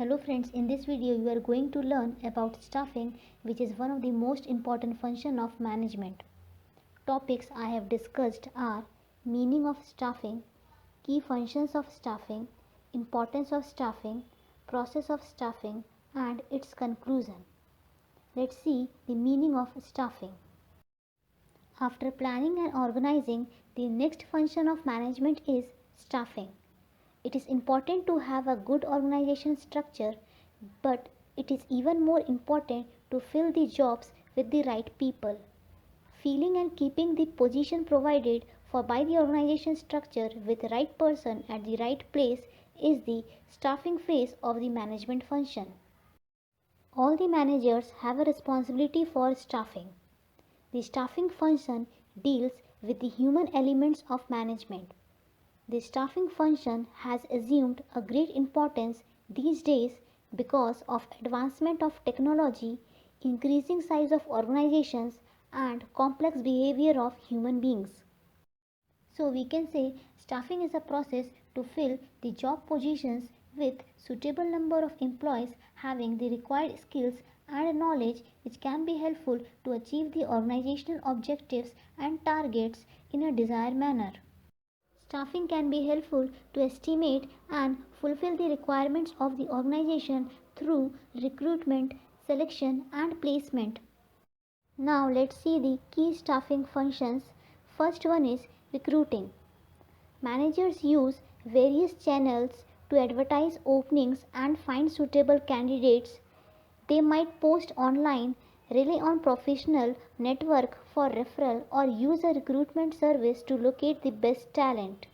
Hello friends, in this video you are going to learn about staffing, which is one of the most important function of management. Topics I have discussed are meaning of staffing, key functions of staffing, importance of staffing, process of staffing and its conclusion. Let's see the meaning of staffing. After planning and organizing, the next function of management is staffing. It is important to have a good organization structure, but it is even more important to fill the jobs with the right people. Filling and keeping the position provided for by the organization structure with the right person at the right place is the staffing phase of the management function. All the managers have a responsibility for staffing. The staffing function deals with the human elements of management. The staffing function has assumed a great importance these days because of advancement of technology, increasing size of organizations and complex behavior of human beings. So we can say staffing is a process to fill the job positions with suitable number of employees having the required skills and knowledge which can be helpful to achieve the organizational objectives and targets in a desired manner. Staffing can be helpful to estimate and fulfill the requirements of the organization through recruitment, selection and placement. Now let's see the key staffing functions. First one is recruiting. Managers use various channels to advertise openings and find suitable candidates. They might post online, rely on professional network for referral or use a recruitment service to locate the best talent.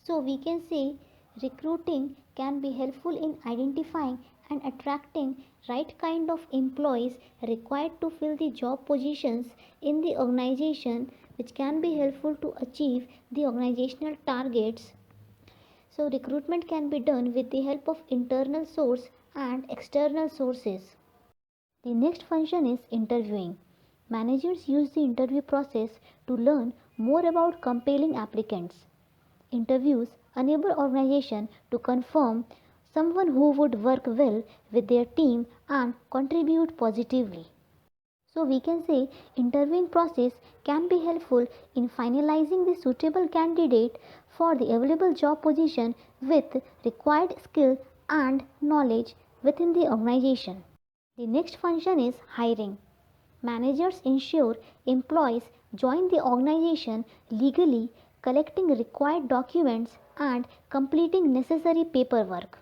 So we can say recruiting can be helpful in identifying and attracting right kind of employees required to fill the job positions in the organization which can be helpful to achieve the organizational targets. So recruitment can be done with the help of internal source and external sources. The next function is interviewing. Managers use the interview process to learn more about compelling applicants. Interviews enable organization to confirm someone who would work well with their team and contribute positively. So we can say interviewing process can be helpful in finalizing the suitable candidate for the available job position with required skill and knowledge within the organization. The next function is hiring. Managers ensure employees join the organization legally, collecting required documents and completing necessary paperwork.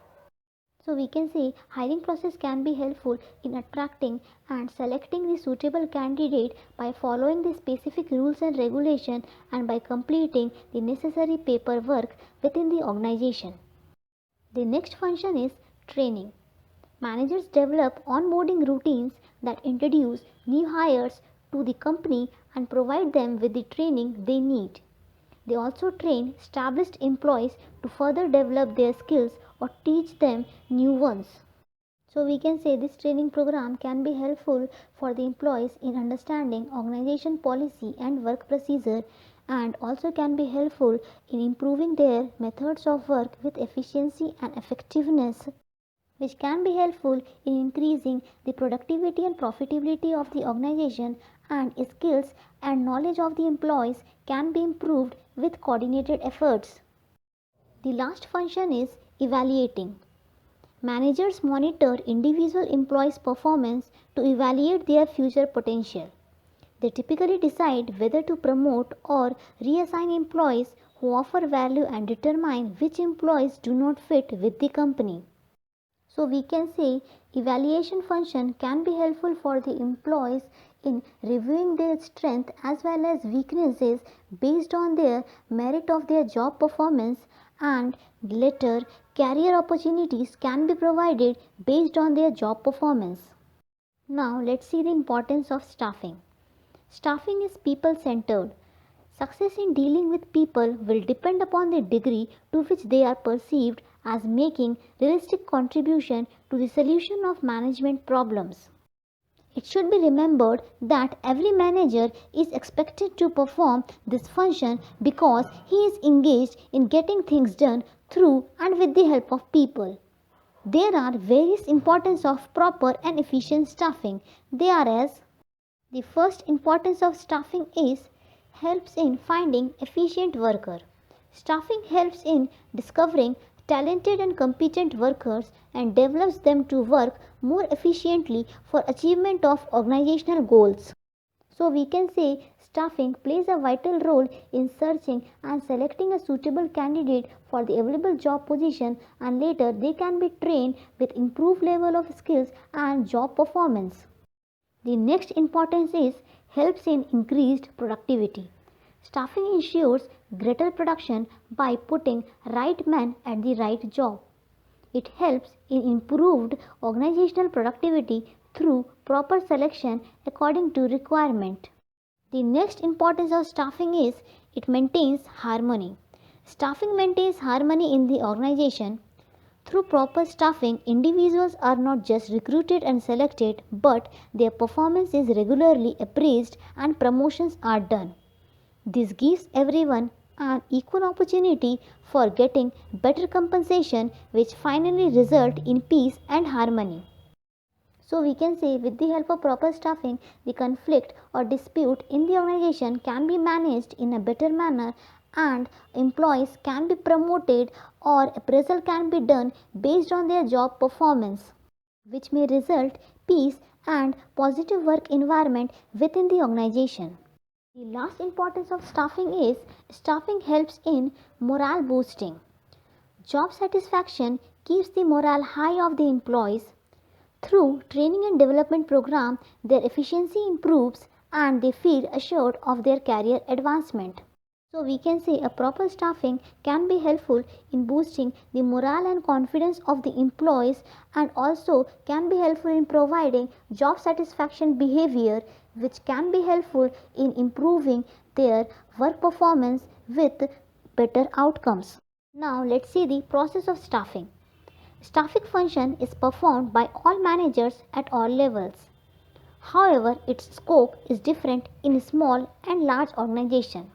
So we can say hiring process can be helpful in attracting and selecting the suitable candidate by following the specific rules and regulation and by completing the necessary paperwork within the organization. The next function is training. Managers develop onboarding routines that introduce new hires to the company and provide them with the training they need. They also train established employees to further develop their skills or teach them new ones. So we can say this training program can be helpful for the employees in understanding organization policy and work procedure and also can be helpful in improving their methods of work with efficiency and effectiveness, which can be helpful in increasing the productivity and profitability of the organization, and skills and knowledge of the employees can be improved with coordinated efforts. The last function is evaluating. Managers monitor individual employees' performance to evaluate their future potential. They typically decide whether to promote or reassign employees who offer value and determine which employees do not fit with the company. So we can say evaluation function can be helpful for the employees in reviewing their strength as well as weaknesses based on their merit of their job performance, and later career opportunities can be provided based on their job performance. Now let's see the importance of staffing. Staffing is people centered. Success in dealing with people will depend upon the degree to which they are perceived as making realistic contribution to the solution of management problems. It should be remembered that every manager is expected to perform this function because he is engaged in getting things done through and with the help of people. There are various importance of proper and efficient staffing. They are as: the first importance of staffing is helps in finding efficient worker. Staffing helps in discovering talented and competent workers and develops them to work more efficiently for achievement of organizational goals. So we can say staffing plays a vital role in searching and selecting a suitable candidate for the available job position, and later they can be trained with improved level of skills and job performance. The next importance is helps in increased productivity. Staffing ensures greater production by putting right man at the right job. It helps in improved organizational productivity through proper selection according to requirement. The next importance of staffing is it maintains harmony. Staffing maintains harmony in the organization. Through proper staffing, individuals are not just recruited and selected, but their performance is regularly appraised and promotions are done. This gives everyone an equal opportunity for getting better compensation, which finally result in peace and harmony. So we can say with the help of proper staffing, the conflict or dispute in the organization can be managed in a better manner, and employees can be promoted or appraisal can be done based on their job performance, which may result peace and positive work environment within the organization. The last importance of staffing is staffing helps in morale boosting. Job satisfaction keeps the morale high of the employees. Through training and development program, their efficiency improves and they feel assured of their career advancement. So we can say a proper staffing can be helpful in boosting the morale and confidence of the employees, and also can be helpful in providing job satisfaction behavior, which can be helpful in improving their work performance with better outcomes. Now let's see the process of staffing. Staffing function is performed by all managers at all levels. However, its scope is different in small and large organization.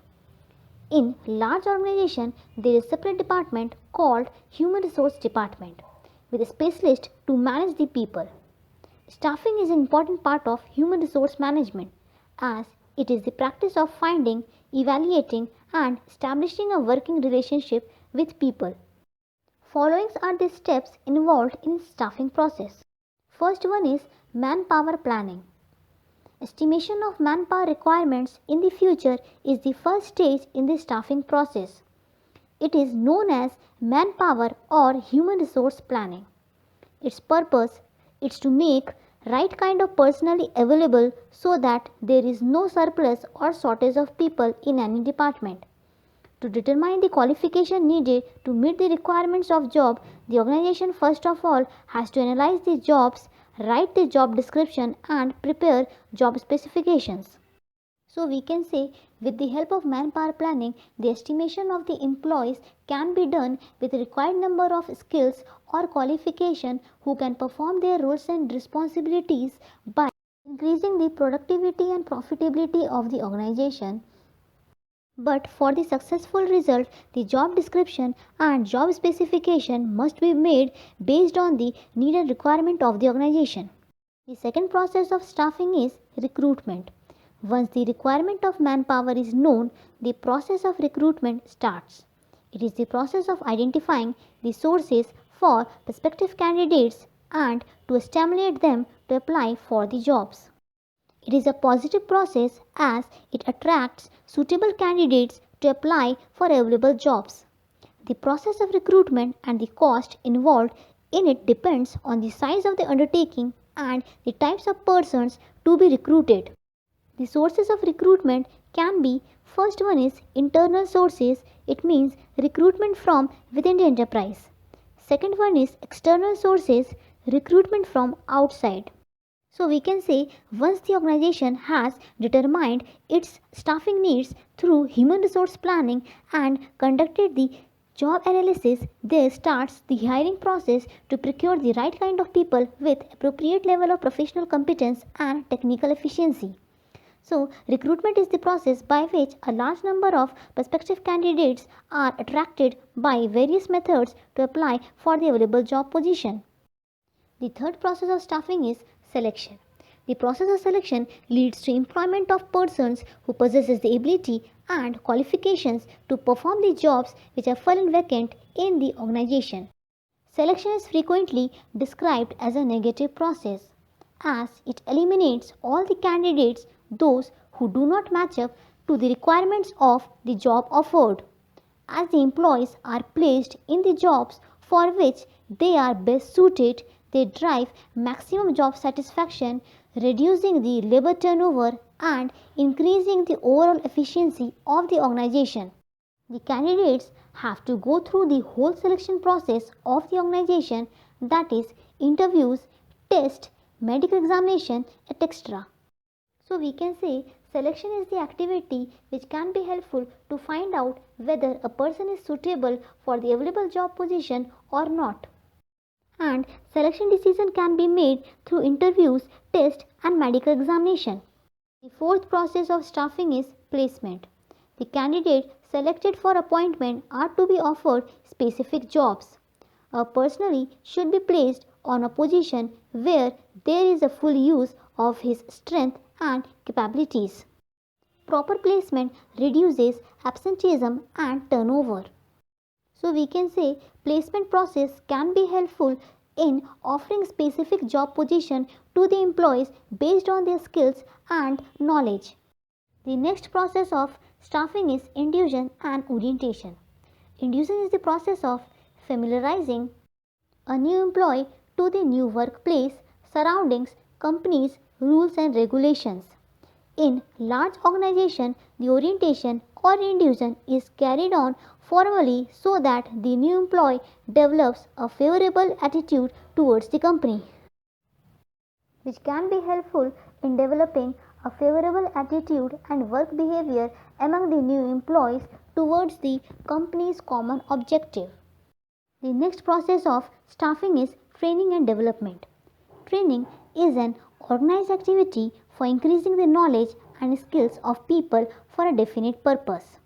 In large organization, there is a separate department called Human Resource Department with a specialist to manage the people. Staffing is an important part of human resource management, as it is the practice of finding, evaluating, and establishing a working relationship with people. Following are the steps involved in staffing process. First one is manpower planning. Estimation of manpower requirements in the future is the first stage in the staffing process. It is known as manpower or human resource planning. Its purpose is to make right kind of personnel available so that there is no surplus or shortage of people in any department. To determine the qualification needed to meet the requirements of job, the organization first of all has to analyze the jobs, write the job description and prepare job specifications. So we can say with the help of manpower planning, the estimation of the employees can be done with the required number of skills or qualification who can perform their roles and responsibilities by increasing the productivity and profitability of the organization. But for the successful result, the job description and job specification must be made based on the needed requirement of the organization. The second process of staffing is recruitment. Once the requirement of manpower is known, the process of recruitment starts. It is the process of identifying the sources for prospective candidates and to stimulate them to apply for the jobs. It is a positive process as it attracts suitable candidates to apply for available jobs. The process of recruitment and the cost involved in it depends on the size of the undertaking and the types of persons to be recruited. The sources of recruitment can be: first one is internal sources, it means recruitment from within the enterprise. Second one is external sources, recruitment from outside. So we can say once the organization has determined its staffing needs through human resource planning and conducted the job analysis, there starts the hiring process to procure the right kind of people with appropriate level of professional competence and technical efficiency. So recruitment is the process by which a large number of prospective candidates are attracted by various methods to apply for the available job position. The third process of staffing is selection. The process of selection leads to employment of persons who possesses the ability and qualifications to perform the jobs which are fallen vacant in the organization. Selection is frequently described as a negative process as it eliminates all the candidates, those who do not match up to the requirements of the job offered, as the employees are placed in the jobs for which they are best suited. They drive maximum job satisfaction, reducing the labor turnover and increasing the overall efficiency of the organization. The candidates have to go through the whole selection process of the organization, that is, interviews, tests, medical examination, etc. So we can say selection is the activity which can be helpful to find out whether a person is suitable for the available job position or not. And selection decision can be made through interviews, tests and medical examination. The fourth process of staffing is placement. The candidate selected for appointment are to be offered specific jobs. A personally should be placed on a position where there is a full use of his strength and capabilities. Proper placement reduces absenteeism and turnover. So we can say placement process can be helpful in offering specific job position to the employees based on their skills and knowledge. The next process of staffing is induction and orientation. Induction is the process of familiarizing a new employee to the new workplace, surroundings, companies, rules and regulations. In large organization, the orientation or induction is carried on formally so that the new employee develops a favorable attitude towards the company, which can be helpful in developing a favorable attitude and work behavior among the new employees towards the company's common objective. The next process of staffing is training and development. Training is an organized activity for increasing the knowledge and skills of people for a definite purpose.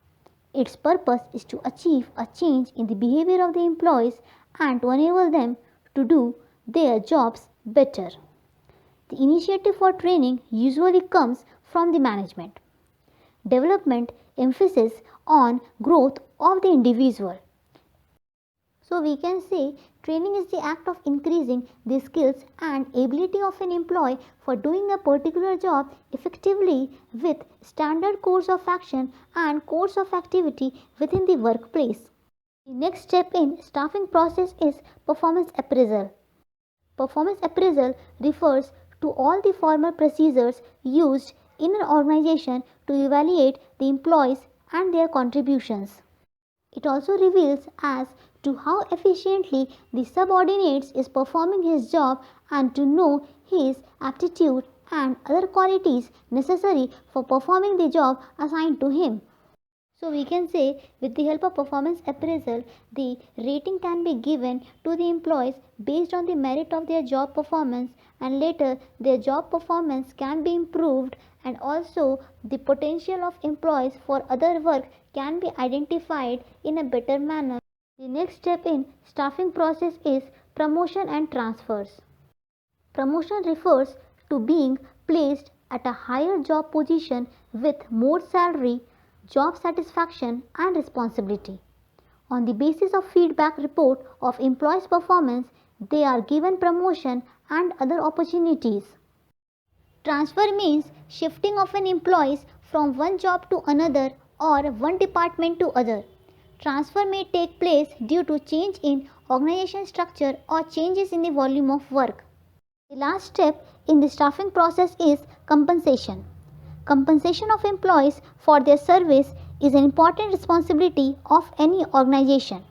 Its purpose is to achieve a change in the behavior of the employees and to enable them to do their jobs better. The initiative for training usually comes from the management. Development emphasis on growth of the individual. So we can say training is the act of increasing the skills and ability of an employee for doing a particular job effectively with standard course of action and course of activity within the workplace. The next step in staffing process is performance appraisal. Performance appraisal refers to all the formal procedures used in an organization to evaluate the employees and their contributions. It also reveals as to how efficiently the subordinates is performing his job and to know his aptitude and other qualities necessary for performing the job assigned to him. So we can say with the help of performance appraisal, the rating can be given to the employees based on the merit of their job performance, and later their job performance can be improved, and also the potential of employees for other work can be identified in a better manner. The next step in staffing process is promotion and transfers. Promotion refers to being placed at a higher job position with more salary, job satisfaction and responsibility. On the basis of feedback report of employees' performance, they are given promotion and other opportunities. Transfer means shifting of an employee from one job to another or one department to other. Transfer may take place due to change in organization structure or changes in the volume of work. The last step in the staffing process is compensation. Compensation of employees for their service is an important responsibility of any organization.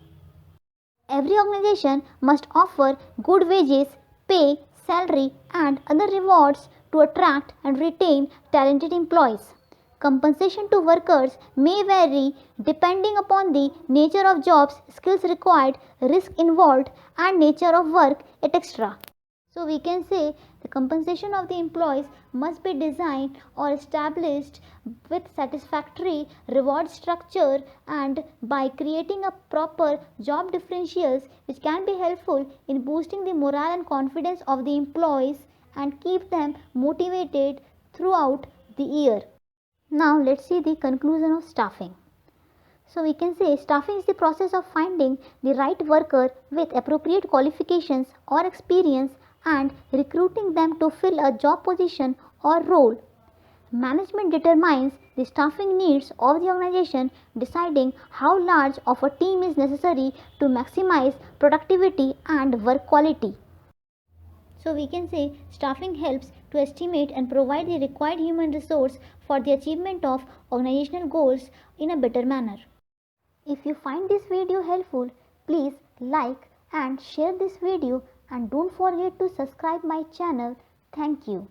Every organization must offer good wages, pay, salary, and other rewards to attract and retain talented employees. Compensation to workers may vary depending upon the nature of jobs, skills required, risk involved, and nature of work, etc. So we can say the compensation of the employees must be designed or established with satisfactory reward structure and by creating a proper job differentials which can be helpful in boosting the morale and confidence of the employees and keep them motivated throughout the year. Now let's see the conclusion of staffing. So we can say staffing is the process of finding the right worker with appropriate qualifications or experience and recruiting them to fill a job position or role. Management determines the staffing needs of the organization, deciding how large of a team is necessary to maximize productivity and work quality. So we can say staffing helps to estimate and provide the required human resource for the achievement of organizational goals in a better manner. If you find this video helpful, please like and share this video and don't forget to subscribe my channel. Thank you.